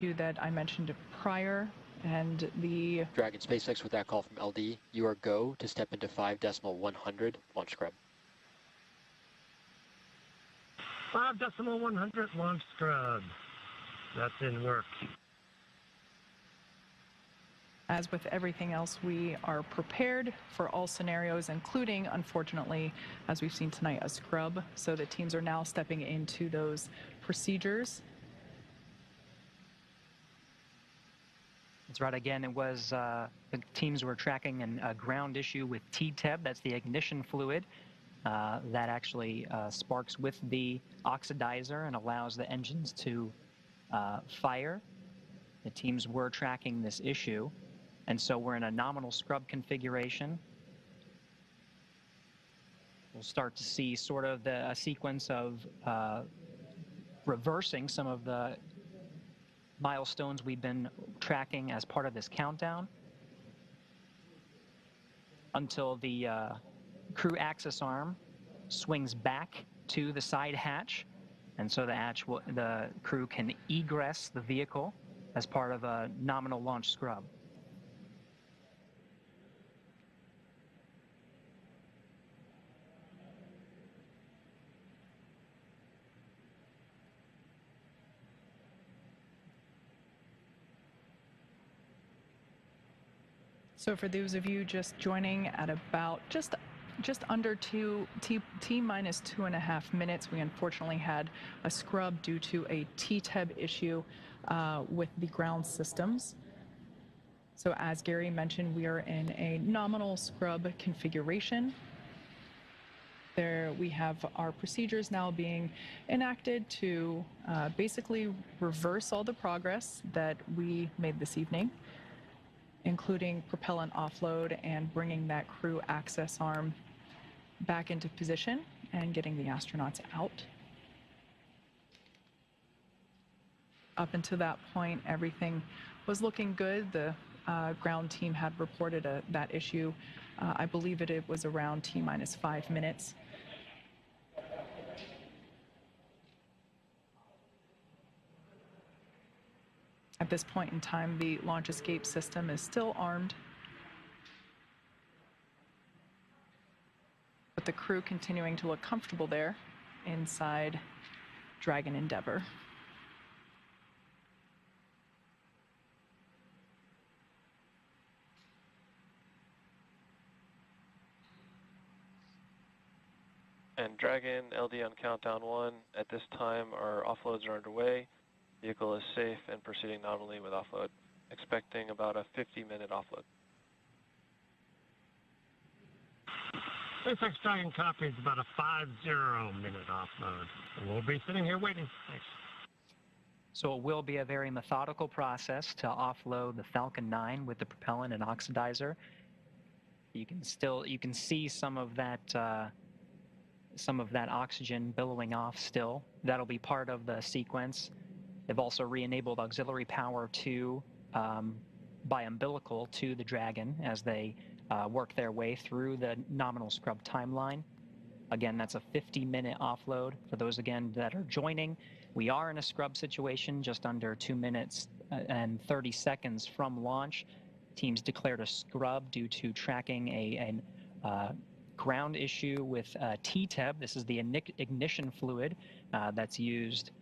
that I mentioned prior, and the Dragon SpaceX with that call from LD. You are go to step into 5.100 launch scrub. 5.100 launch scrub. That's in work. As with everything else, we are prepared for all scenarios, including, unfortunately, as we've seen tonight, a scrub. So the teams are now stepping into those procedures. That's right. Again, it was the teams were tracking a ground issue with TTEB. That's the ignition fluid that actually sparks with the oxidizer and allows the engines to fire. The teams were tracking this issue, and so we're in a nominal scrub configuration. We'll start to see sort of a sequence of reversing some of the milestones we've been tracking as part of this countdown until the crew access arm swings back to the side hatch, and so the crew can egress the vehicle as part of a nominal launch scrub. So for those of you just joining at about just under T minus 2.5 minutes, we unfortunately had a scrub due to a TTEB issue with the ground systems. So as Gary mentioned, we are in a nominal scrub configuration. There we have our procedures now being enacted to basically reverse all the progress that we made this evening, including propellant offload and bringing that crew access arm back into position and getting the astronauts out. Up until that point, everything was looking good. The ground team had reported that issue. I believe it was around T minus 5 minutes. At this point in time, the launch escape system is still armed, with the crew continuing to look comfortable there inside Dragon Endeavour. And Dragon, LD on countdown 1. At this time, our offloads are underway. Vehicle is safe and proceeding nominally with offload. Expecting about a 50-minute offload. SpaceX Dragon copies about a 50-minute offload. We'll be sitting here waiting. Thanks. So it will be a very methodical process to offload the Falcon 9 with the propellant and oxidizer. You can see some of that oxygen billowing off still. That'll be part of the sequence. They've also re-enabled auxiliary power by umbilical to the Dragon as they work their way through the nominal scrub timeline. Again, that's a 50-minute offload. For those, again, that are joining, we are in a scrub situation just under 2 minutes and 30 seconds from launch. Teams declared a scrub due to tracking a ground issue with TTEB. This is the ignition fluid that's used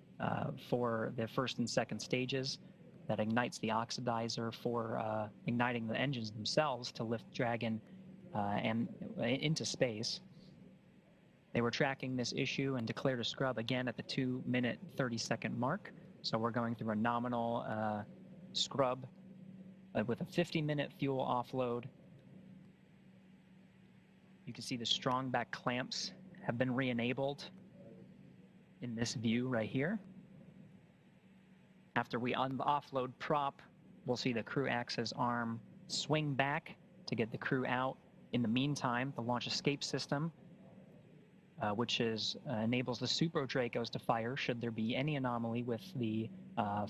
for the first and second stages that ignites the oxidizer for igniting the engines themselves to lift Dragon and into space. They were tracking this issue and declared a scrub again at the 2-minute 30-second mark. So we're going through a nominal scrub with a 50-minute fuel offload. You can see the strong back clamps have been re-enabled in this view right here. After we offload prop, we'll see the crew access arm swing back to get the crew out. In the meantime, the launch escape system, which enables the Super Dracos to fire should there be any anomaly with the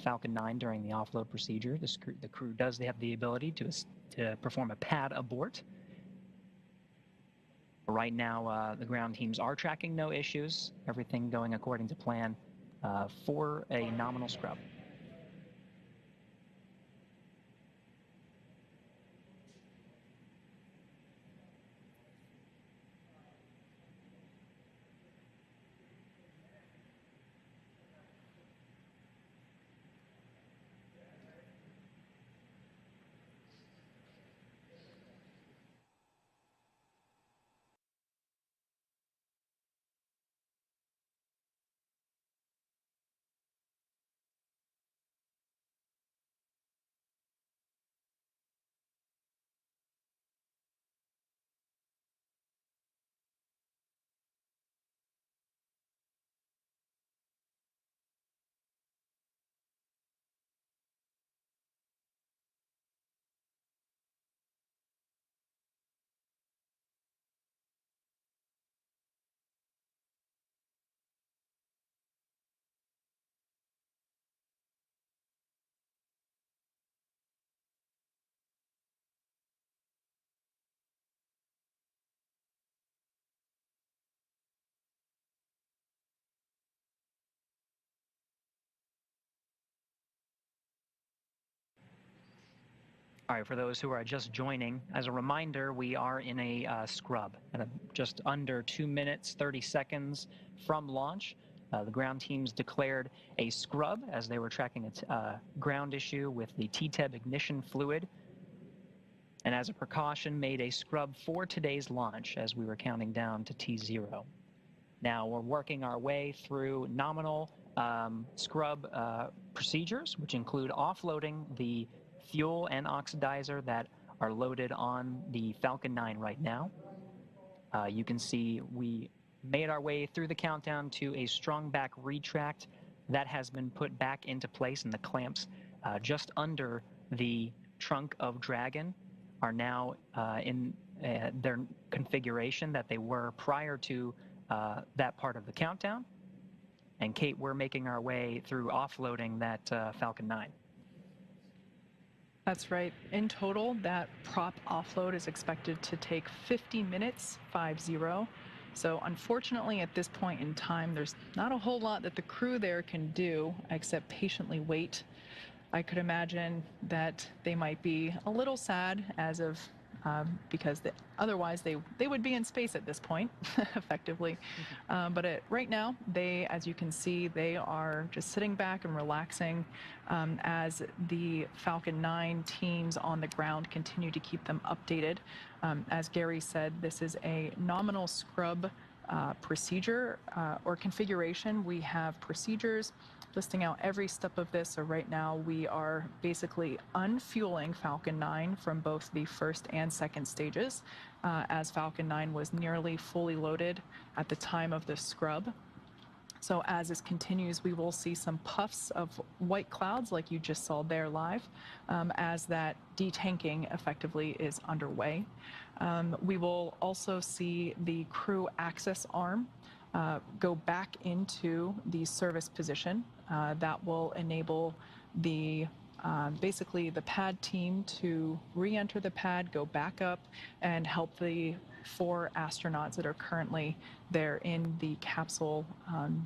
Falcon 9 during the offload procedure. The crew does have the ability to perform a pad abort. Right now, the ground teams are tracking no issues, everything going according to plan for a nominal scrub. All right, for those who are just joining, as a reminder, we are in a scrub at just under 2 minutes, 30 seconds from launch. The ground teams declared a scrub as they were tracking a ground issue with the TTEB ignition fluid, and as a precaution made a scrub for today's launch as we were counting down to T0. Now we're working our way through nominal scrub procedures, which include offloading the fuel and oxidizer that are loaded on the Falcon 9 right now. You can see we made our way through the countdown to a strong back retract that has been put back into place, and the clamps just under the trunk of Dragon are now in their configuration that they were prior to that part of the countdown. And Kate, we're making our way through offloading that Falcon 9. That's right. In total, that prop offload is expected to take 50 minutes, 50. So unfortunately, at this point in time, there's not a whole lot that the crew there can do except patiently wait. I could imagine that they might be a little sad as of because otherwise they would be in space at this point, effectively. But right now, as you can see, they are just sitting back and relaxing as the Falcon 9 teams on the ground continue to keep them updated. As Gary said, this is a nominal scrub procedure or configuration. We have procedures listing out every step of this. So right now we are basically unfueling Falcon 9 from both the first and second stages, as Falcon 9 was nearly fully loaded at the time of the scrub. So as this continues, we will see some puffs of white clouds like you just saw there live, as that detanking effectively is underway. We will also see the crew access arm go back into the service position. That will enable the basically the pad team to re-enter the pad, go back up, and help the 4 astronauts that are currently there in the capsule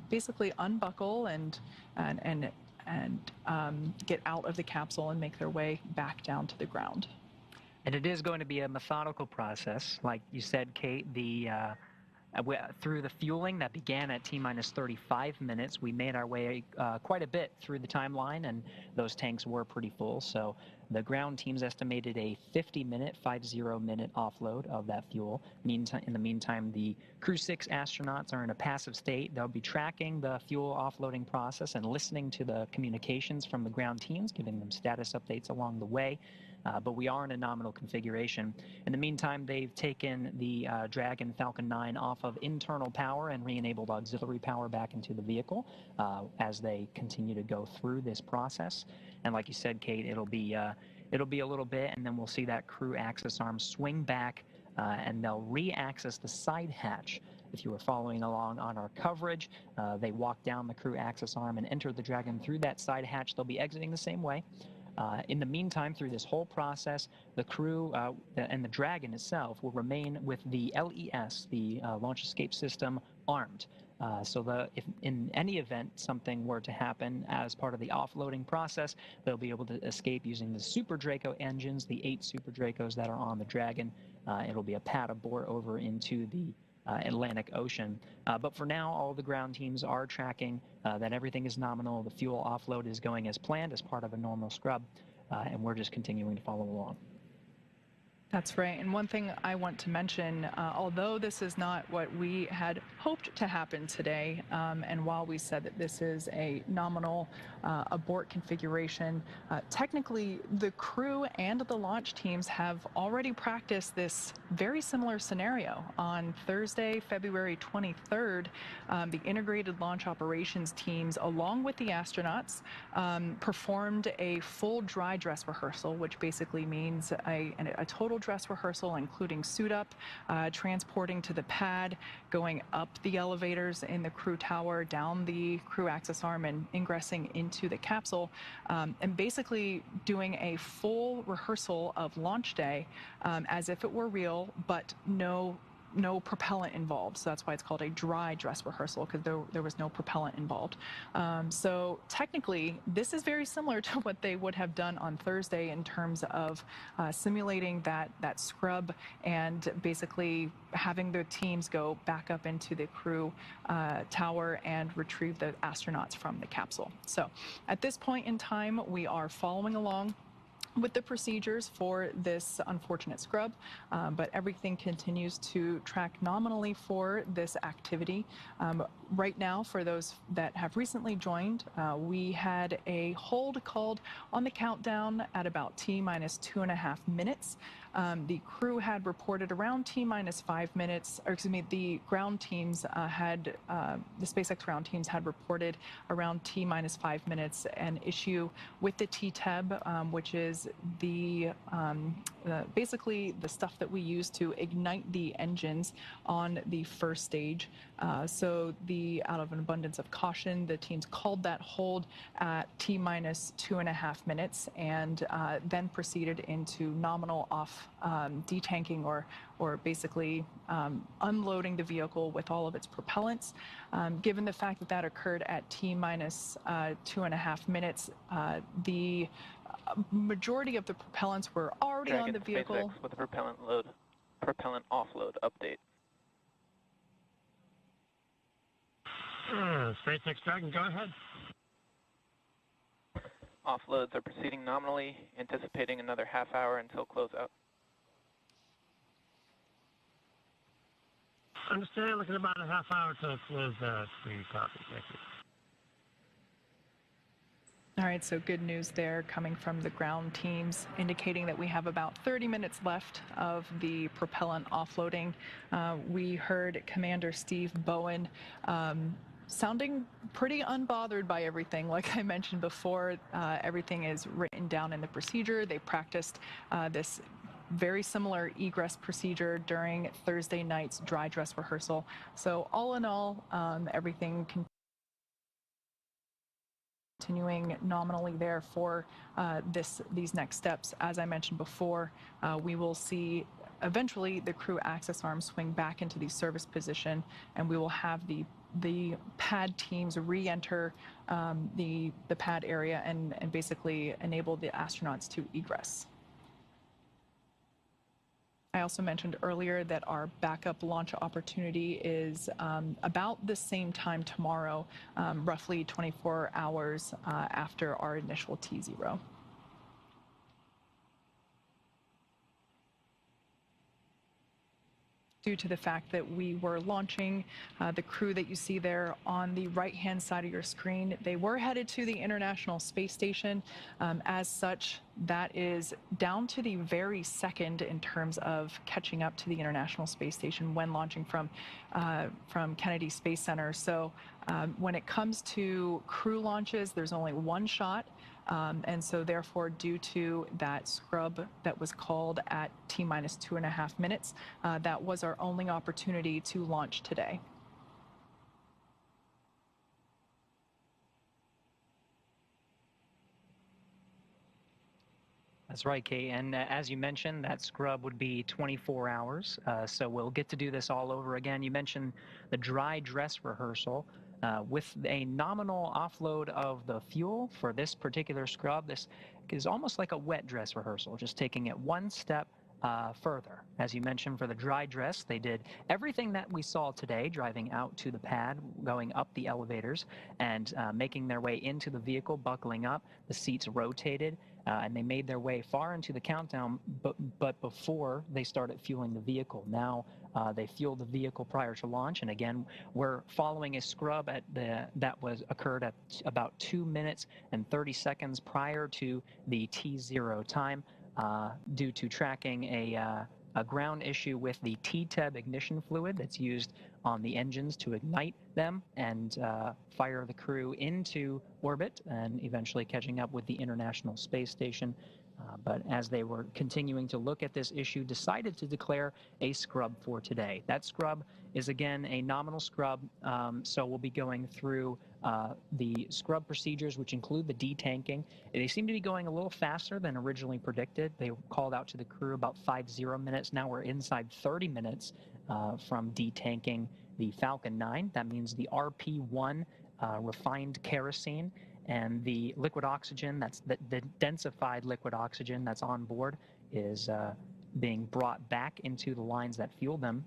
basically unbuckle and get out of the capsule and make their way back down to the ground. And it is going to be a methodical process. Like you said, Kate, through the fueling that began at T-minus 35 minutes, we made our way quite a bit through the timeline, and those tanks were pretty full. So the ground teams estimated a 50-minute offload of that fuel. In the meantime, the Crew-6 astronauts are in a passive state. They'll be tracking the fuel offloading process and listening to the communications from the ground teams, giving them status updates along the way. But we are in a nominal configuration. In the meantime, they've taken the Dragon Falcon 9 off of internal power and re-enabled auxiliary power back into the vehicle as they continue to go through this process. And like you said, Kate, it'll be a little bit, and then we'll see that crew access arm swing back, and they'll re-access the side hatch. If you were following along on our coverage, they walk down the crew access arm and enter the Dragon through that side hatch. They'll be exiting the same way. In the meantime, through this whole process, the crew and the Dragon itself will remain with the LES, the Launch Escape System, armed. So if in any event something were to happen as part of the offloading process, they'll be able to escape using the Super Draco engines, the 8 Super Dracos that are on the Dragon. It'll be a pad abort over into the Atlantic Ocean. But for now, all the ground teams are tracking that everything is nominal. The fuel offload is going as planned as part of a normal scrub, and we're just continuing to follow along. That's right. And one thing I want to mention, although this is not what we had hoped to happen today, and while we said that this is a nominal abort configuration, technically the crew and the launch teams have already practiced this very similar scenario. On Thursday, February 23rd, the integrated launch operations teams, along with the astronauts, performed a full dry dress rehearsal, which basically means a total dress rehearsal, including suit up, transporting to the pad, going up the elevators in the crew tower, down the crew access arm, and ingressing into the capsule, and basically doing a full rehearsal of launch day as if it were real, but no no propellant involved. So that's why it's called a dry dress rehearsal, because there was no propellant involved. So technically, this is very similar to what they would have done on Thursday in terms of simulating that scrub and basically having the teams go back up into the crew tower and retrieve the astronauts from the capsule. So at this point in time, we are following along with the procedures for this unfortunate scrub, but everything continues to track nominally for this activity. Right now, for those that have recently joined, we had a hold called on the countdown at about T-minus 2.5 minutes. The crew had reported around T-minus 5 minutes, or excuse me, the ground teams the SpaceX ground teams had reported around T-minus 5 minutes an issue with the TTEB, which is basically the stuff that we use to ignite the engines on the first stage. So out of an abundance of caution, the teams called that hold at T-minus 2.5 minutes and then proceeded into nominal off detanking or basically unloading the vehicle with all of its propellants. Given the fact that that occurred at T-minus 2.5 minutes, the majority of the propellants were already on the vehicle. SpaceX with a propellant offload update. SpaceX Dragon, go ahead. Offloads are proceeding nominally, anticipating another half hour until closeout. Understand, looking about a half hour till close out. Copy, thank you. All right, so good news there coming from the ground teams, indicating that we have about 30 minutes left of the propellant offloading. We heard Commander Steve Bowen sounding pretty unbothered by everything. Like I mentioned before, everything is written down in the procedure. They practiced this very similar egress procedure during Thursday night's dry dress rehearsal. So all in all, everything continuing nominally there for these next steps. As I mentioned before, we will see eventually the crew access arms swing back into the service position, and we will have the pad teams re-enter the pad area and basically enable the astronauts to egress. I also mentioned earlier that our backup launch opportunity is about the same time tomorrow, roughly 24 hours after our initial T0. Due to the fact that we were launching the crew that you see there on the right-hand side of your screen, they were headed to the International Space Station. As such, that is down to the very second in terms of catching up to the International Space Station when launching from Kennedy Space Center. So when it comes to crew launches, there's only one shot. And so therefore, due to that scrub that was called at T-minus 2.5 minutes, that was our only opportunity to launch today. That's right, Kate. And as you mentioned, that scrub would be 24 hours. So we'll get to do this all over again. You mentioned the dry dress rehearsal. With a nominal offload of the fuel for this particular scrub, this is almost like a wet dress rehearsal, just taking it one step further. As you mentioned, for the dry dress, they did everything that we saw today, driving out to the pad, going up the elevators, and making their way into the vehicle, buckling up. The seats rotated, and they made their way far into the countdown, but before they started fueling the vehicle. Now they fueled the vehicle prior to launch, and again, we're following a scrub that occurred at about 2 minutes and 30 seconds prior to the T0 time. Due to tracking a ground issue with the TTEB ignition fluid that's used on the engines to ignite them and fire the crew into orbit, and eventually catching up with the International Space Station. But as they were continuing to look at this issue, decided to declare a scrub for today. That scrub is, again, a nominal scrub, so we'll be going through the scrub procedures, which include the detanking. They seem to be going a little faster than originally predicted. They called out to the crew about 50 minutes. Now we're inside 30 minutes from detanking the Falcon 9. That means the RP-1 refined kerosene and the liquid oxygen, that's the densified liquid oxygen that's on board, is being brought back into the lines that fuel them.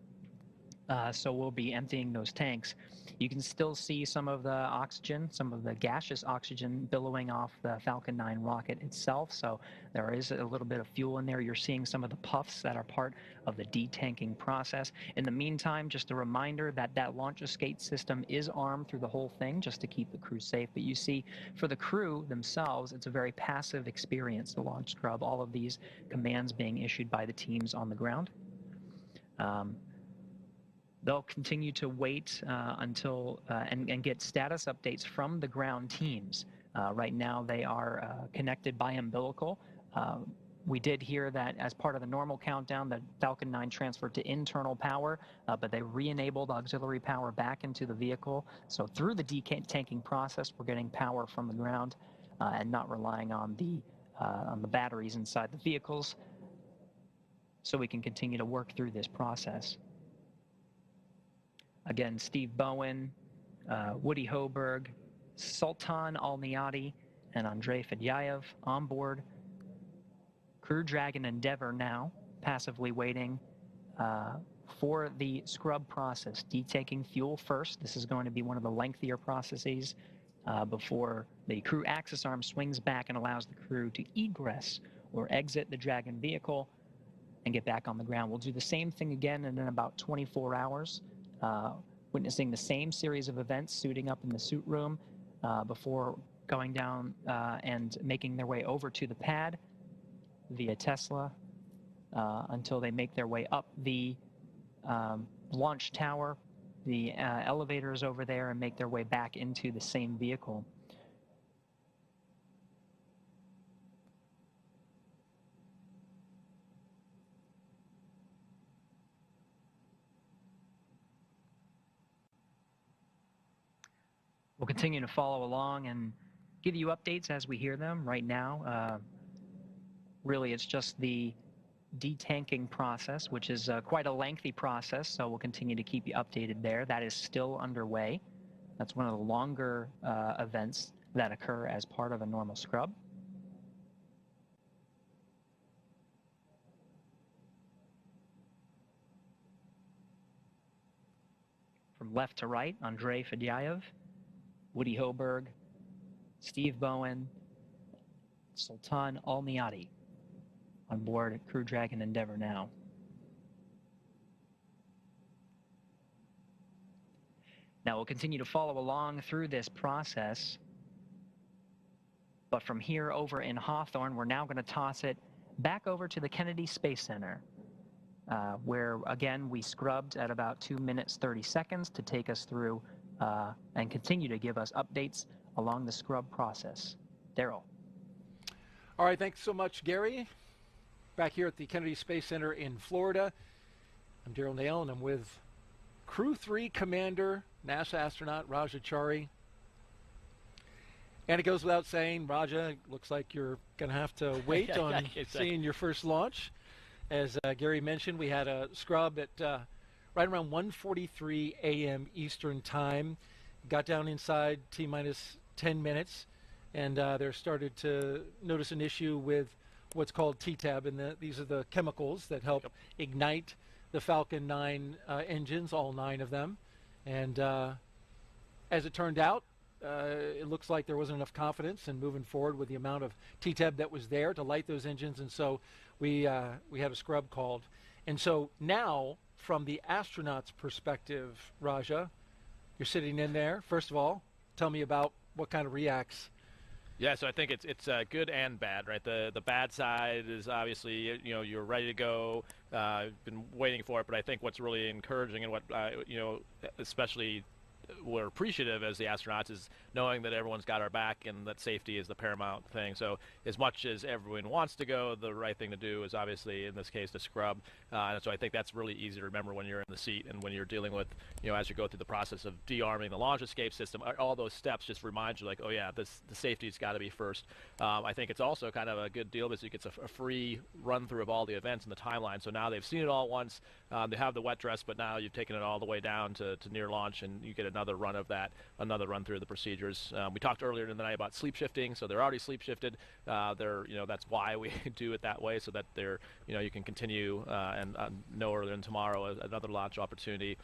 So we'll be emptying those tanks. You can still see some of the oxygen, some of the gaseous oxygen billowing off the Falcon 9 rocket itself. So there is a little bit of fuel in there. You're seeing some of the puffs that are part of the detanking process. In the meantime, just a reminder that that launch escape system is armed through the whole thing just to keep the crew safe. But you see, for the crew themselves, it's a very passive experience to launch Scrub. All of these commands being issued by the teams on the ground. They'll continue to wait until and get status updates from the ground teams. Right now, they are connected by umbilical. We did hear that as part of the normal countdown, the Falcon 9 transferred to internal power, but they re-enabled auxiliary power back into the vehicle. So through the detanking process, we're getting power from the ground and not relying on the batteries inside the vehicles, so we can continue to work through this process. Again, Steve Bowen, Woody Hoburg, Sultan Al Neyadi, and Andrey Fedyaev on board. Crew Dragon Endeavour now passively waiting for the scrub process, detaking fuel first. This is going to be one of the lengthier processes before the crew access arm swings back and allows the crew to egress or exit the Dragon vehicle and get back on the ground. We'll do the same thing again in about 24 hours. Witnessing the same series of events, suiting up in the suit room before going down and making their way over to the pad via Tesla until they make their way up the launch tower, the elevators over there, and make their way back into the same vehicle. We'll continue to follow along and give you updates as we hear them. Right now, really it's just the detanking process, which is quite a lengthy process, so we'll continue to keep you updated there. That is still underway. That's one of the longer events that occur as part of a normal scrub. From left to right, Andrey Fedyaev, Woody Hoburg, Steve Bowen, Sultan Al Neyadi on board Crew Dragon Endeavour now. Now we'll continue to follow along through this process, but from here over in Hawthorne, we're now going to toss it back over to the Kennedy Space Center, where again we scrubbed at about 2 minutes 30 seconds to take us through and continue to give us updates along the scrub process. Daryl. All right, thanks so much, Gary. Back here at the Kennedy Space Center in Florida. I'm Daryl Nail, and I'm with Crew 3 Commander, NASA astronaut Raja Chari. And it goes without saying, Raja, looks like you're going to have to wait on seeing your first launch. As Gary mentioned, we had a scrub at right around 1:43 a.m. Eastern Time. Got down inside T-minus 10 minutes, and they started to notice an issue with what's called T-tab, and these are the chemicals that help ignite the Falcon 9 engines, all 9 of them. And as it turned out, it looks like there wasn't enough confidence in moving forward with the amount of T-tab that was there to light those engines, and so we had a scrub called. And so now, from the astronaut's perspective, Raja, you're sitting in there. First of all, tell me about what kind of reacts. Yeah, so I think it's good and bad, right? The bad side is obviously, you're ready to go, been waiting for it, but I think what's really encouraging and what, especially we're appreciative as the astronauts is knowing that everyone's got our back and that safety is the paramount thing. So as much as everyone wants to go, the right thing to do is obviously, in this case, to scrub. And so I think that's really easy to remember when you're in the seat and when you're dealing with, as you go through the process of de-arming the launch escape system, all those steps just remind you, like, oh yeah, the safety's got to be first. I think it's also kind of a good deal because it gets a free run through of all the events in the timeline. So now they've seen it all once. They have the wet dress, but now you've taken it all the way down to near launch, and you get another run of that, another run through the procedures. We talked earlier in the night about sleep shifting, so they're already sleep shifted. That's why we do it that way, so that they're, you can continue and no earlier than tomorrow another launch opportunity.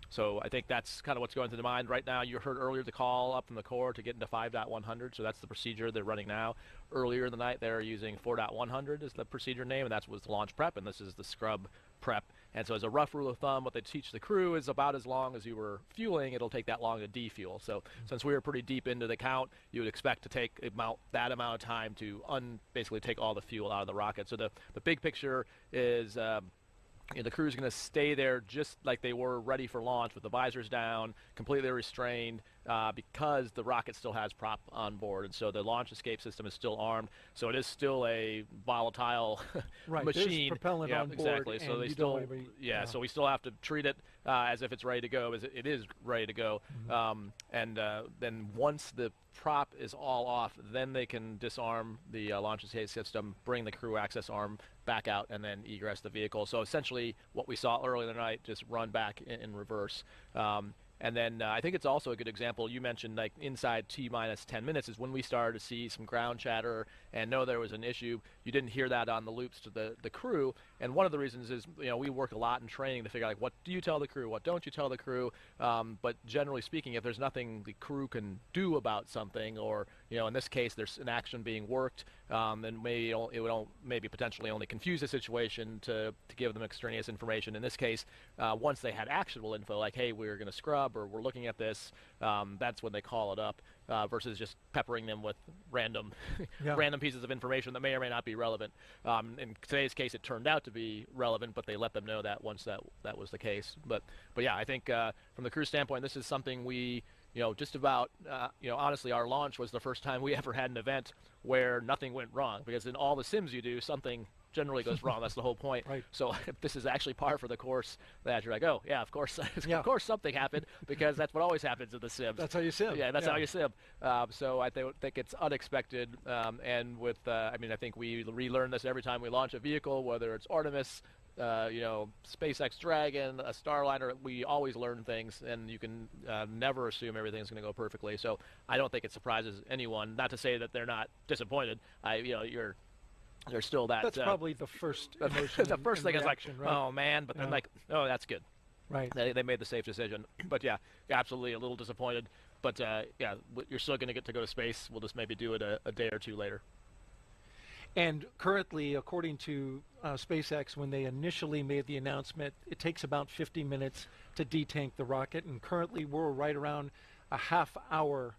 So I think that's kind of what's going through the mind right now. You heard earlier the call up from the core to get into 5.100, so that's the procedure they're running now. Earlier in the night, they're using 4.100 as the procedure name, and that's what's launch prep, and this is the scrub prep. And so as a rough rule of thumb, what they teach the crew is about as long as you were fueling, it'll take that long to defuel. So since we were pretty deep into the count, you would expect to take that amount of time to basically take all the fuel out of the rocket. So the big picture is the crew's going to stay there just like they were ready for launch with the visors down, completely restrained, because the rocket still has prop on board, and so the launch escape system is still armed. So it is still a volatile machine. There's propellant on board. Exactly. So they still, so we still have to treat it as if it's ready to go, as it is ready to go. Then once the prop is all off, then they can disarm the launch escape system, bring the crew access arm back out, and then egress the vehicle. So essentially what we saw earlier in the night, just run back in reverse. And then I think it's also a good example. You mentioned like inside T-minus 10 minutes is when we started to see some ground chatter and know there was an issue. You didn't hear that on the loops to the crew. And one of the reasons is, we work a lot in training to figure out, like, what do you tell the crew? What don't you tell the crew? But generally speaking, if there's nothing the crew can do about something, or, in this case, there's an action being worked, then maybe it would maybe potentially only confuse the situation to give them extraneous information. In this case, once they had actionable info, like, hey, we're going to scrub, or we're looking at this, that's when they call it up, versus just peppering them with random pieces of information that may or may not be relevant. In today's case, it turned out to be relevant, but they let them know that once that was the case. But yeah, I think from the crew standpoint, this is something we, just about, honestly, our launch was the first time we ever had an event where nothing went wrong, because in all the sims you do, something generally goes wrong. That's the whole point. Right. So if this is actually par for the course, that you're like, oh yeah, of course, of course something happened, because that's what always happens in the sims. That's how you sim. Yeah, that's how you sim. So I think it's unexpected, and with I think we relearn this every time we launch a vehicle, whether it's Artemis, SpaceX Dragon, a Starliner. We always learn things, and you can never assume everything's going to go perfectly. So I don't think it surprises anyone. Not to say that they're not disappointed. There's still that. That's probably the first emotion. The first thing reaction, is like, right? oh man, but then like, oh, that's good. Right. They made the safe decision. But yeah, absolutely a little disappointed. But you're still going to get to go to space. We'll just maybe do it a day or two later. And currently, according to SpaceX, when they initially made the announcement, it takes about 50 minutes to detank the rocket. And currently, we're right around a half hour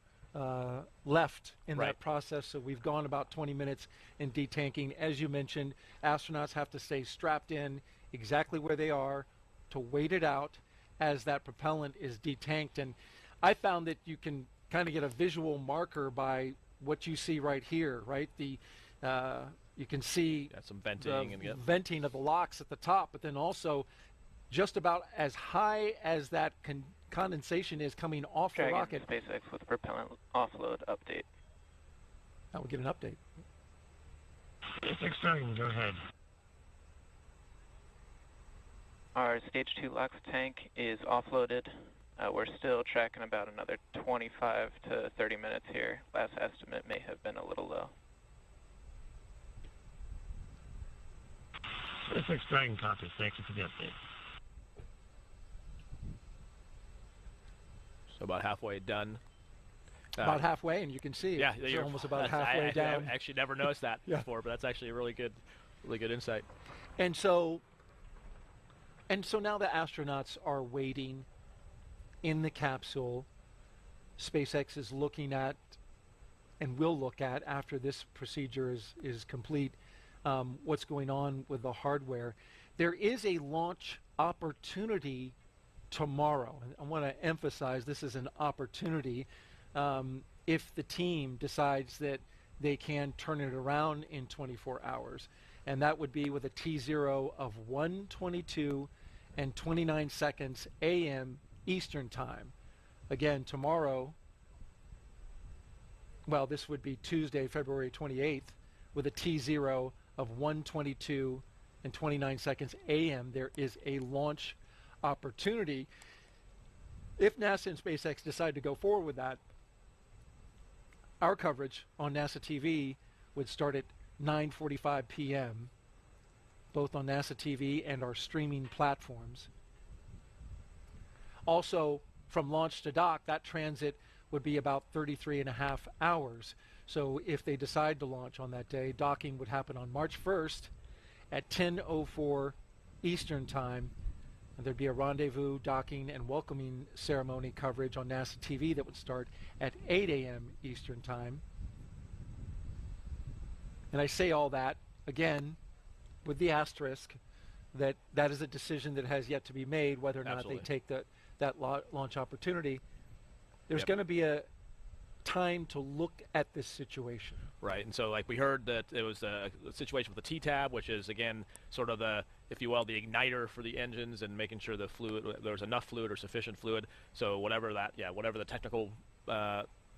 left in that process. So we've gone about 20 minutes in detanking. As you mentioned, astronauts have to stay strapped in exactly where they are to wait it out as that propellant is detanked. And I found that you can kind of get a visual marker by what you see right here, right? You can see some venting and venting of the locks at the top, but then also just about as high as that condensation is coming off the rocket. SpaceX with propellant offload update. Now we'll get an update. SpaceX Dragon, go ahead. Our stage 2 LOX tank is offloaded. We're still tracking about another 25 to 30 minutes here. Last estimate may have been a little low. SpaceX Dragon copies. Thank you for the update. So about halfway done. About halfway, and you can see you're almost about halfway down. I actually never noticed that before, but that's actually a really good insight. And so now the astronauts are waiting in the capsule. SpaceX is looking at, and will look at after this procedure is complete, what's going on with the hardware. There is a launch opportunity tomorrow. And I want to emphasize this is an opportunity if the team decides that they can turn it around in 24 hours. And that would be with a T0 of 1:22 and 29 seconds a.m. Eastern Time. Again, tomorrow, well, this would be Tuesday, February 28th, with a T0 of 1:22 and 29 seconds a.m. There is a launch opportunity. If NASA and SpaceX decide to go forward with that, our coverage on NASA TV would start at 9:45 p.m., both on NASA TV and our streaming platforms. Also, from launch to dock, that transit would be about 33 and a half hours. So if they decide to launch on that day, docking would happen on March 1st at 10:04 Eastern Time. And there'd be a rendezvous, docking, and welcoming ceremony coverage on NASA TV that would start at 8 a.m. Eastern Time. And I say all that, again, with the asterisk that that is a decision that has yet to be made, whether or not Absolutely. they take that launch opportunity. There's going to be a time to look at this situation. Right, and so like we heard that it was a situation with the T-tab, which is again sort of the, if you will, the igniter for the engines and making sure the fluid, there's enough fluid or sufficient fluid. So whatever that, whatever the technical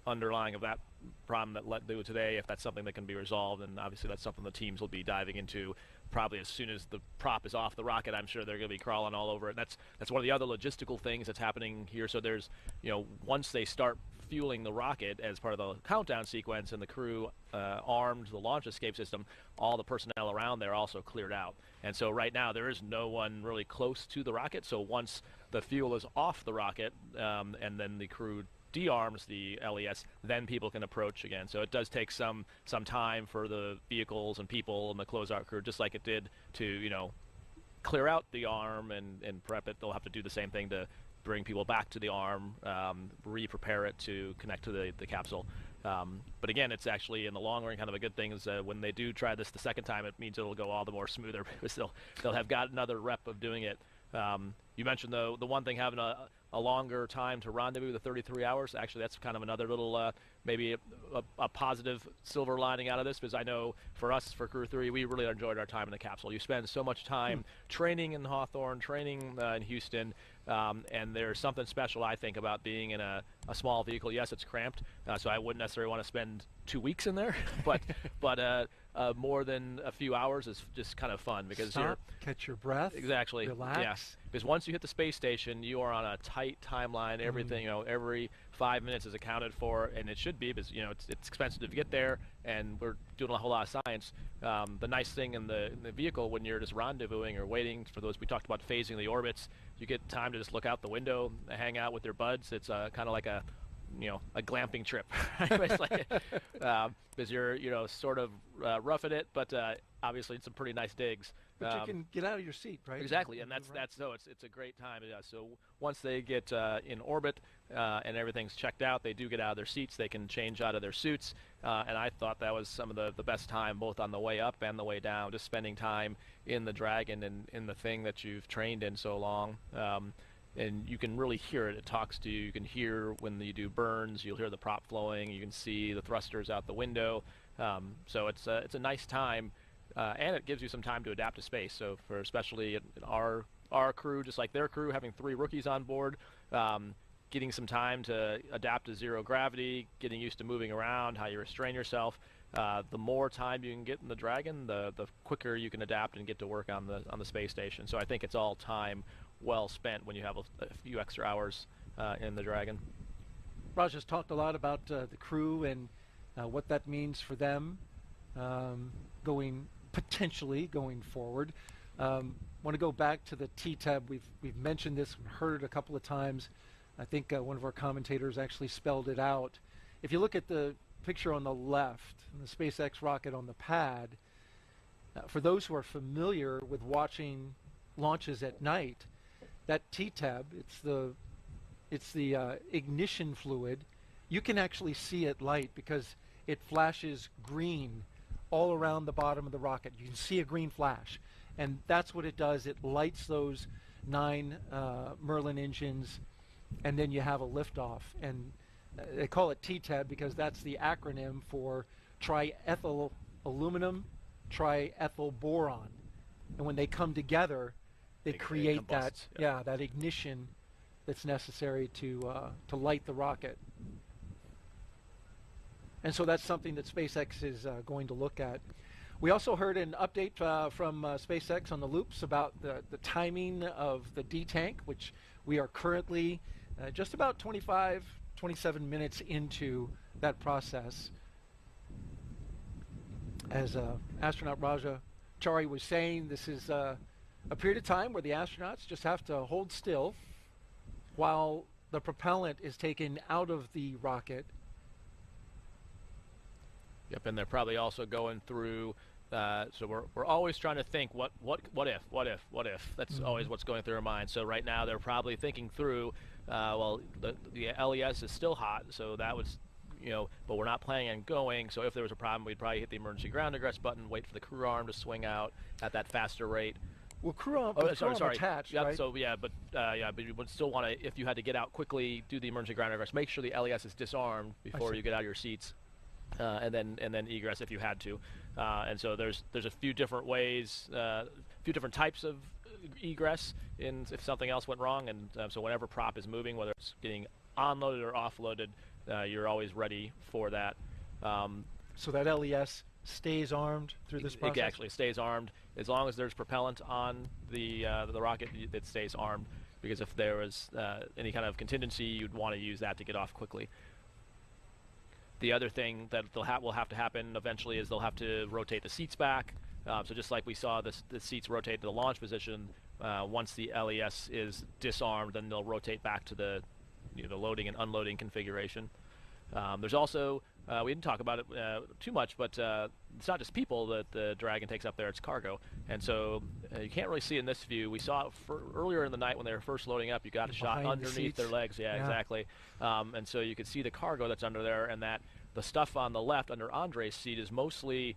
underlying of that problem that let do today, if that's something that can be resolved, and obviously that's something the teams will be diving into probably as soon as the prop is off the rocket. I'm sure they're going to be crawling all over it. And that's one of the other logistical things that's happening here. So there's, once they start fueling the rocket as part of the countdown sequence and the crew armed the launch escape system, all the personnel around there also cleared out. And so right now there is no one really close to the rocket. So once the fuel is off the rocket and then the crew de-arms the LES, then people can approach again. So it does take some time for the vehicles and people and the closeout crew, just like it did to, clear out the arm and prep it. They'll have to do the same thing to bring people back to the arm, re-prepare it to connect to the capsule. But again, it's actually in the long run kind of a good thing is when they do try this the second time, it means it'll go all the more smoother because they'll have got another rep of doing it. You mentioned the one thing, having a longer time to rendezvous, the 33 hours. Actually, that's kind of another little maybe a positive silver lining out of this, because I know for us, for Crew 3, we really enjoyed our time in the capsule. You spend so much time training in Hawthorne, training in Houston, and there's something special, I think, about being in a small vehicle. Yes, it's cramped, so I wouldn't necessarily want to spend 2 weeks in there, but more than a few hours is just kind of fun because Stop, you're catch your breath, exactly relax. Yes, because once you hit the space station, you are on a tight timeline. Everything, every 5 minutes is accounted for, and it should be because it's expensive to get there, and we're doing a whole lot of science. The nice thing in the vehicle when you're just rendezvousing or waiting for those, we talked about phasing the orbits, you get time to just look out the window, hang out with your buds. It's kind of like a glamping trip, it's like, because you're sort of roughing it, but obviously it's some pretty nice digs. But you can get out of your seat, right? Exactly, and that's it's a great time. Yeah, so once they get in orbit and everything's checked out, they do get out of their seats. They can change out of their suits, and I thought that was some of the best time, both on the way up and the way down, just spending time in the Dragon and in the thing that you've trained in so long. And you can really hear it. It talks to you. You can hear when you do burns. You'll hear the prop flowing. You can see the thrusters out the window. So it's a nice time, and it gives you some time to adapt to space. So for especially our crew, just like their crew, having 3 rookies on board, getting some time to adapt to zero gravity, getting used to moving around, how you restrain yourself. The more time you can get in the Dragon, the quicker you can adapt and get to work on the space station. So I think it's all time well spent when you have a few extra hours in the Dragon. Raj has talked a lot about the crew and what that means for them potentially going forward. Want to go back to the T-tab. We've mentioned this, heard it a couple of times. I think one of our commentators actually spelled it out. If you look at the picture on the left, the SpaceX rocket on the pad, for those who are familiar with watching launches at night, that T-tab, it's the ignition fluid. You can actually see it light because it flashes green all around the bottom of the rocket. You can see a green flash, and that's what it does. It lights those 9 Merlin engines, and then you have a liftoff. And they call it TTEB because that's the acronym for triethyl aluminum triethyl boron. And when they come together, they create that that ignition that's necessary to light the rocket. And so that's something that SpaceX is going to look at. We also heard an update from SpaceX on the loops about the timing of the D-tank, which we are currently just about 27 minutes into that process. As astronaut Raja Chari was saying, this is a period of time where the astronauts just have to hold still while the propellant is taken out of the rocket. Yep, and they're probably also going through. So we're always trying to think what if. That's always what's going through our mind. So right now they're probably thinking through. Well, the LES is still hot, so that was, but we're not planning on going. So if there was a problem, we'd probably hit the emergency ground egress button, wait for the crew arm to swing out at that faster rate. Well, crew arm, sorry. attached, yep, right? So but you would still want to, if you had to get out quickly, do the emergency ground egress. Make sure the LES is disarmed before you get out of your seats. And then egress if you had to, and so there's a few different ways, a few different types of egress if something else went wrong, and so whenever prop is moving, whether it's getting onloaded or offloaded, you're always ready for that. So that LES stays armed through this process? It actually stays armed as long as there's propellant on the rocket. It stays armed, because if there was any kind of contingency, you'd want to use that to get off quickly. The other thing that will have to happen eventually is they'll have to rotate the seats back. So just like we saw the seats rotate to the launch position, once the LES is disarmed, then they'll rotate back to the loading and unloading configuration. There's also, we didn't talk about it too much, but it's not just people that the Dragon takes up there, it's cargo. And so you can't really see in this view. We saw it earlier in the night when they were first loading up. You got a shot underneath their legs. Yeah, exactly. And so you could see the cargo that's under there, and that the stuff on the left under Andrei's seat is mostly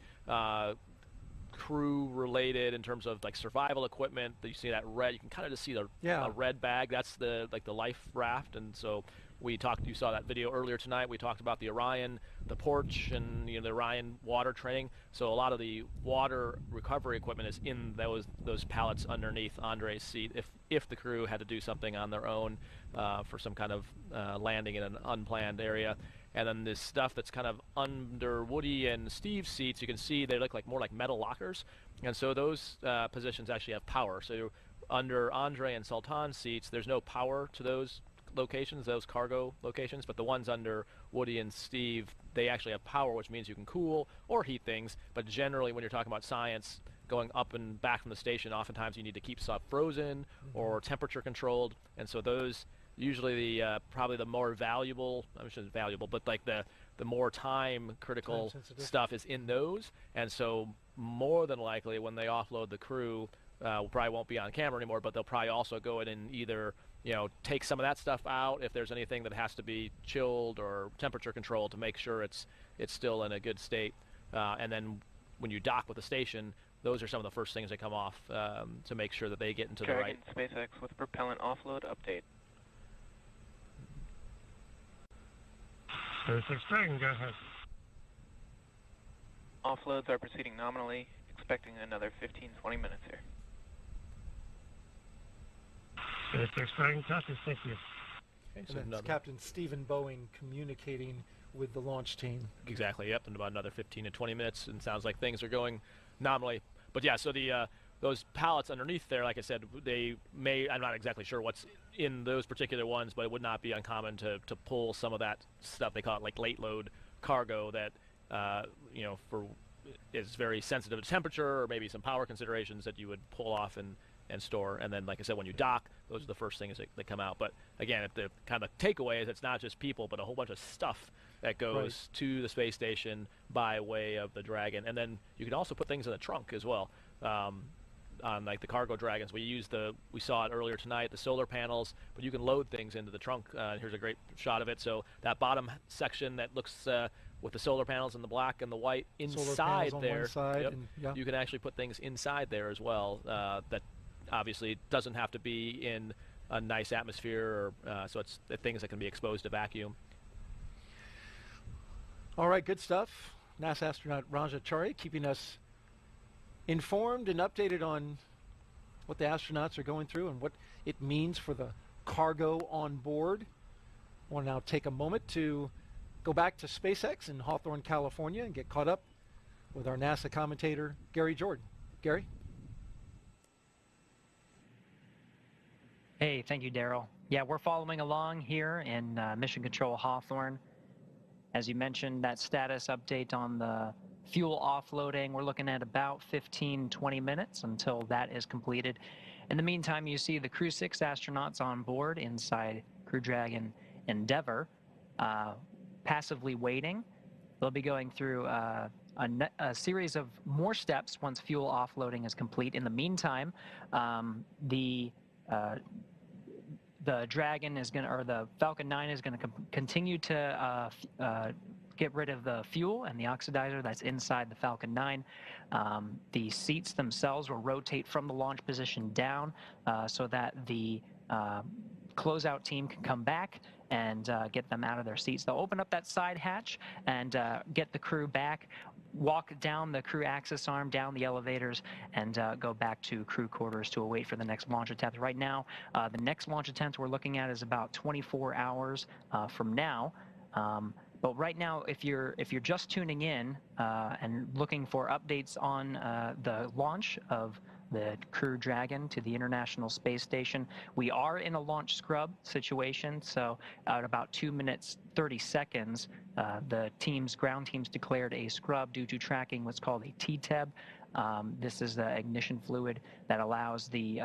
crew related in terms of like survival equipment. You see that red, you can kind of just see the red bag. That's the life raft. And so you saw that video earlier tonight. We talked about the Orion, the porch, and the Orion water training. So a lot of the water recovery equipment is in those pallets underneath Andrei's seat if the crew had to do something on their own for some kind of landing in an unplanned area. And then this stuff that's kind of under Woody and Steve's seats, you can see they look more like metal lockers. And so those positions actually have power. So under Andrei and Sultan's seats, there's no power to those locations, those cargo locations, but the ones under Woody and Steve, they actually have power, which means you can cool or heat things. But generally, when you're talking about science, going up and back from the station, oftentimes you need to keep stuff frozen or temperature controlled. And so those, usually probably the more valuable, I shouldn't valuable, but like the more time critical stuff is in those. And so more than likely when they offload the crew, probably won't be on camera anymore, but they'll probably also go in and either take some of that stuff out if there's anything that has to be chilled or temperature controlled to make sure it's still in a good state. And then when you dock with the station, those are some of the first things that come off to make sure that they get into the right. SpaceX with propellant offload update. SpaceX Dragon, go ahead. Offloads are proceeding nominally, expecting another 15-20 minutes here. SpaceX Dragon, copy, thank you. Okay, so that's Captain Stephen Bowen communicating with the launch team. Exactly, yep, in about another 15 to 20 minutes, and sounds like things are going nominally. But yeah, so those pallets underneath there, like I said, I'm not exactly sure what's in those particular ones, but it would not be uncommon to pull some of that stuff, they call it like late load cargo, that is very sensitive to temperature or maybe some power considerations that you would pull off and store. And then, like I said, when you dock, those are the first things that come out. But again, the kind of takeaway is it's not just people, but a whole bunch of stuff that goes to the space station by way of the Dragon. And then you can also put things in the trunk as well. On like the cargo Dragons, we saw it earlier tonight, the solar panels, but you can load things into the trunk. Here's a great shot of it. So that bottom section that looks with the solar panels and the black and the white inside there, on one side, you can actually put things inside there as well that obviously doesn't have to be in a nice atmosphere, or so it's things that can be exposed to vacuum. All right, good stuff. NASA astronaut Raja Chari keeping us informed and updated on what the astronauts are going through and what it means for the cargo on board. I want to now take a moment to go back to SpaceX in Hawthorne, California, and get caught up with our NASA commentator, Gary Jordan. Gary? Hey, thank you, Daryl. Yeah, we're following along here in Mission Control Hawthorne. As you mentioned, that status update on the fuel offloading, we're looking at about 15-20 minutes until that is completed. In the meantime, you see the Crew-6 astronauts on board inside Crew Dragon Endeavour, passively waiting. They'll be going through a series of more steps once fuel offloading is complete. In the meantime, the Dragon is going to, or the Falcon 9 is going to continue to get rid of the fuel and the oxidizer that's inside the Falcon 9. The seats themselves will rotate from the launch position down so that the closeout team can come back and get them out of their seats. They'll open up that side hatch and get the crew back, walk down the crew access arm, down the elevators, and go back to crew quarters to await for the next launch attempt. Right now, the next launch attempt we're looking at is about 24 hours from now. But right now, if you're just tuning in and looking for updates on the launch of the Crew Dragon to the International Space Station, we are in a launch scrub situation. So at about 2 minutes 30 seconds, the ground teams declared a scrub due to tracking what's called a TTEB. This is the ignition fluid that allows the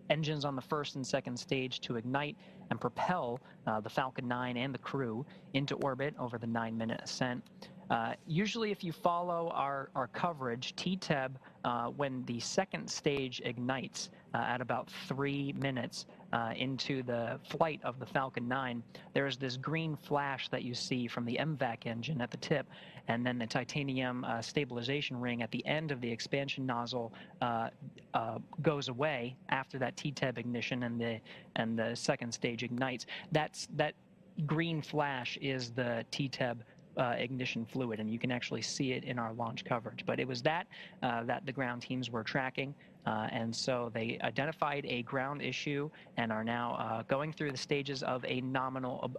engines on the first and second stage to ignite and propel the Falcon 9 and the crew into orbit over the 9-minute ascent. Usually if you follow our coverage, TTEB, when the second stage ignites at about 3 minutes into the flight of the Falcon 9, there's this green flash that you see from the MVAC engine at the tip, and then the titanium stabilization ring at the end of the expansion nozzle goes away after that TTEB ignition and the second stage ignites. That green flash is the TTEB ignition fluid, and you can actually see it in our launch coverage. But it was that the ground teams were tracking, and so they identified a ground issue and are now going through the stages of a nominal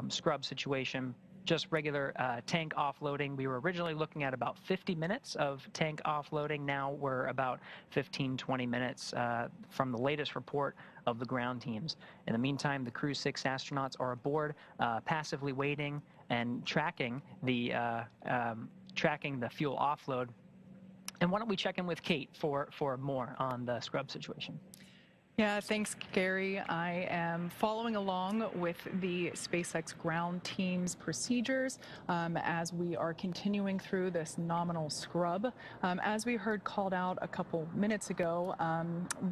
scrub situation. Just regular tank offloading. We were originally looking at about 50 minutes of tank offloading. Now we're about 15-20 minutes from the latest report of the ground teams. In the meantime, the Crew-6 astronauts are aboard, passively waiting and tracking the fuel offload. And why don't we check in with Kate for more on the scrub situation? Yeah, thanks, Gary. I am following along with the SpaceX ground team's procedures as we are continuing through this nominal scrub. As we heard called out a couple minutes ago,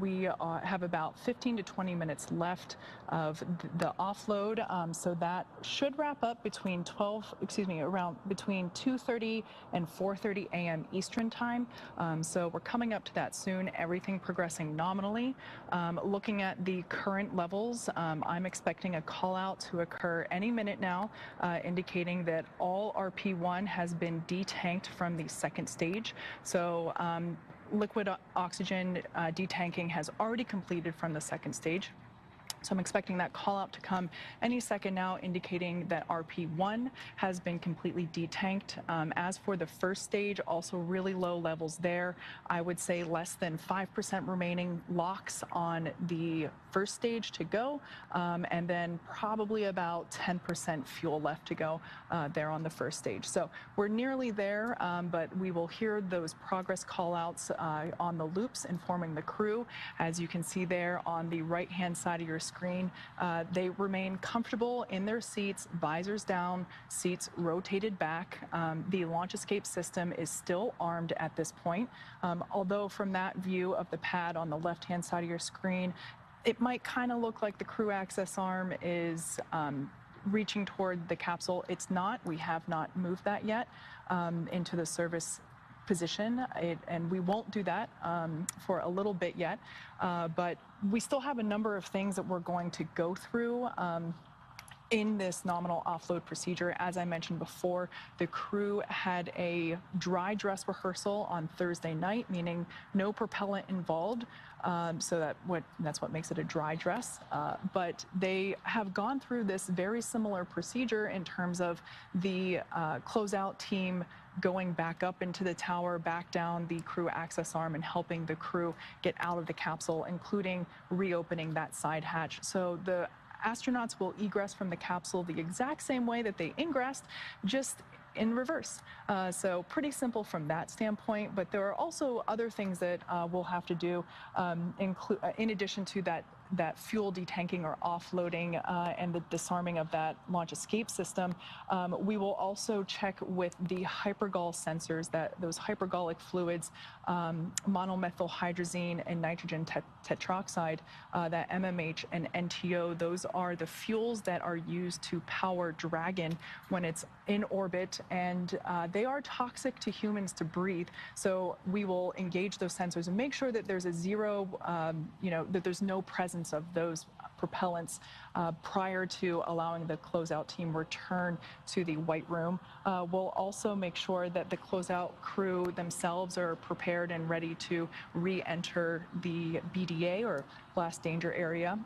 we have about 15 to 20 minutes left of the offload, so that should wrap up between around between 2:30 and 4:30 a.m. Eastern time. So we're coming up to that soon. Everything progressing nominally. Looking at the current levels, I'm expecting a call out to occur any minute now, indicating that all RP1 has been detanked from the second stage. So liquid oxygen detanking has already completed from the second stage. So I'm expecting that call out to come any second now, indicating that RP1 has been completely detanked. As for the first stage, also really low levels there. I would say less than 5% remaining locks on the first stage to go, and then probably about 10% fuel left to go there on the first stage. So we're nearly there, but we will hear those progress call outs on the loops informing the crew. As you can see there on the right-hand side of your screen, they remain comfortable in their seats, visors down, seats rotated back. The launch escape system is still armed at this point, although from that view of the pad on the left-hand side of your screen, it might kind of look like the crew access arm is reaching toward the capsule. It's not. We have not moved that yet into the service position, and we won't do that for a little bit yet, but we still have a number of things that we're going to go through in this nominal offload procedure. As I mentioned before, the crew had a dry dress rehearsal on Thursday night, meaning no propellant involved. So that's what makes it a dry dress. But they have gone through this very similar procedure in terms of the closeout team going back up into the tower, back down the crew access arm, and helping the crew get out of the capsule, including reopening that side hatch. So the astronauts will egress from the capsule the exact same way that they ingressed, just in reverse. So pretty simple from that standpoint, but there are also other things that we'll have to do in addition to that fuel detanking or offloading and the disarming of that launch escape system. We will also check with the hypergol sensors, those hypergolic fluids, monomethylhydrazine and nitrogen tetroxide, that MMH and NTO. Those are the fuels that are used to power Dragon when it's in orbit, and they are toxic to humans to breathe. So we will engage those sensors and make sure that there's a zero, that there's no presence of those propellants prior to allowing the closeout team return to the White Room. We'll also make sure that the closeout crew themselves are prepared and ready to re-enter the BDA, or blast danger area.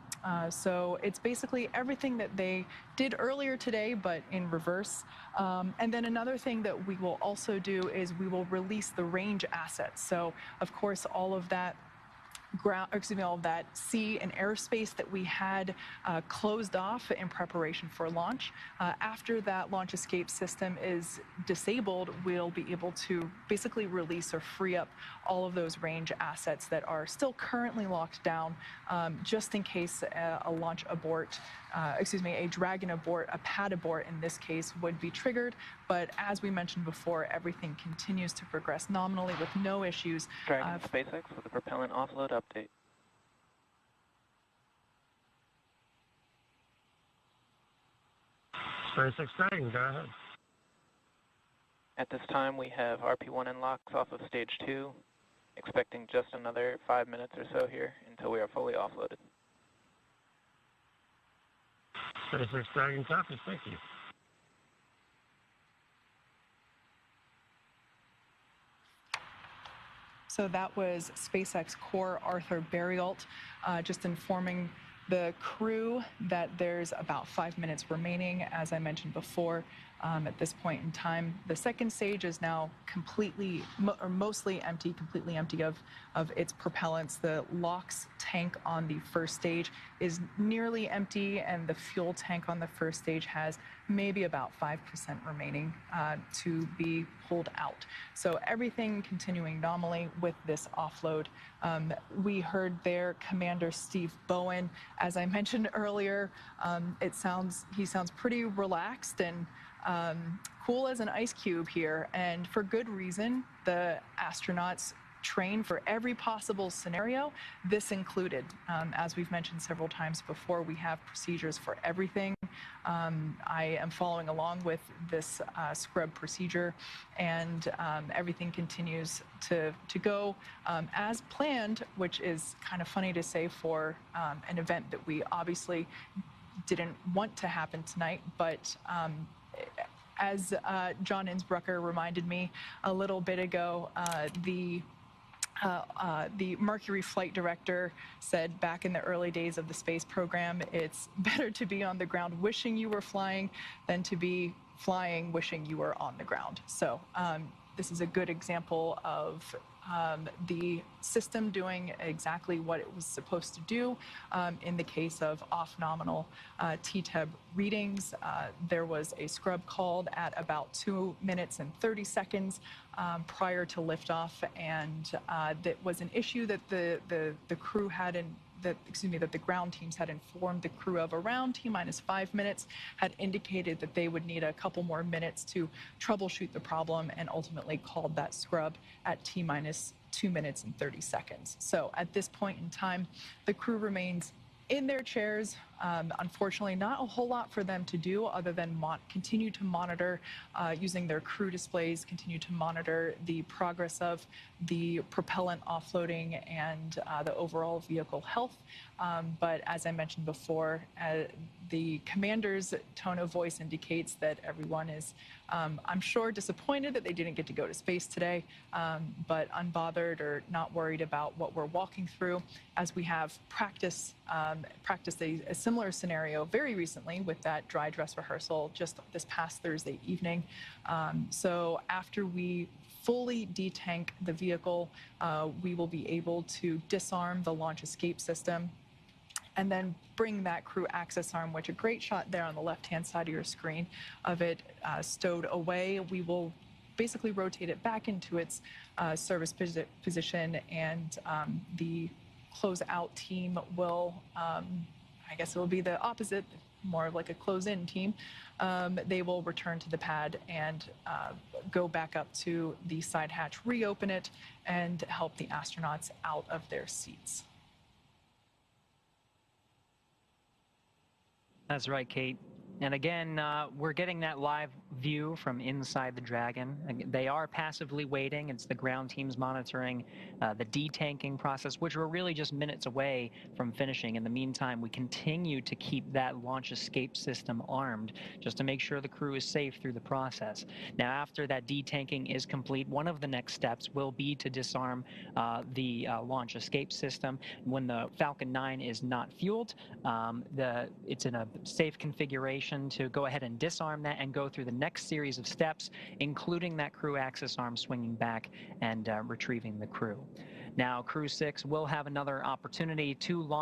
So it's basically everything that they did earlier today, but in reverse. And then another thing that we will also do is we will release the range assets. So of course, all of that all of that sea and airspace that we had closed off in preparation for launch. After that launch escape system is disabled, we'll be able to basically release or free up all of those range assets that are still currently locked down, just in case a launch abort, a Dragon abort, a pad abort in this case, would be triggered. But as we mentioned before, everything continues to progress nominally with no issues. Dragon SpaceX with a propellant offload update. SpaceX Dragon, go ahead. At this time, we have RP1 in locks off of stage 2, expecting just another 5 minutes or so here until we are fully offloaded. SpaceX Dragon copy, thank you. So that was SpaceX core Arthur Barialt, just informing the crew that there's about 5 minutes remaining, as I mentioned before. At this point in time, the second stage is now completely or mostly empty, completely empty of its propellants. The LOX tank on the first stage is nearly empty, and the fuel tank on the first stage has maybe about 5% remaining to be pulled out. So everything continuing normally with this offload. We heard there Commander Steve Bowen. As I mentioned earlier, he sounds pretty relaxed and cool as an ice cube here, and for good reason. The astronauts train for every possible scenario, this included. As we've mentioned several times before, we have procedures for everything. I am following along with this scrub procedure, and everything continues to go as planned, which is kind of funny to say for an event that we obviously didn't want to happen tonight, but as John Innsbrucker reminded me a little bit ago, the Mercury flight director said back in the early days of the space program, it's better to be on the ground wishing you were flying than to be flying wishing you were on the ground. So this is a good example of the system doing exactly what it was supposed to do. In the case of off-nominal TTEB readings, there was a scrub called at about 2 minutes and 30 seconds prior to liftoff, and that was an issue that the crew had that the ground teams had informed the crew of around T-minus 5 minutes, had indicated that they would need a couple more minutes to troubleshoot the problem, and ultimately called that scrub at T-minus 2 minutes and 30 seconds. So at this point in time, the crew remains in their chairs, Unfortunately, not a whole lot for them to do other than continue to monitor using their crew displays, continue to monitor the progress of the propellant offloading and the overall vehicle health. But as I mentioned before, the commander's tone of voice indicates that everyone is, I'm sure, disappointed that they didn't get to go to space today, but unbothered or not worried about what we're walking through, as we have practiced a similar scenario very recently with that dry dress rehearsal just this past Thursday evening. So after we fully detank the vehicle, we will be able to disarm the launch escape system and then bring that crew access arm, which a great shot there on the left-hand side of your screen of it stowed away. We will basically rotate it back into its service position, and the close-out team will, I guess it will be the opposite, more of like a close-in team. They will return to the pad and go back up to the side hatch, reopen it, and help the astronauts out of their seats. That's right, Kate. And again, we're getting that live view from inside the Dragon. They are passively waiting. It's the ground teams monitoring the detanking process, which we're really just minutes away from finishing. In the meantime, we continue to keep that launch escape system armed just to make sure the crew is safe through the process. Now, after that detanking is complete, one of the next steps will be to disarm the launch escape system. When the Falcon 9 is not fueled, it's in a safe configuration to go ahead and disarm that and go through the next series of steps, including that crew access arm swinging back and retrieving the crew. Now, Crew 6 will have another opportunity to launch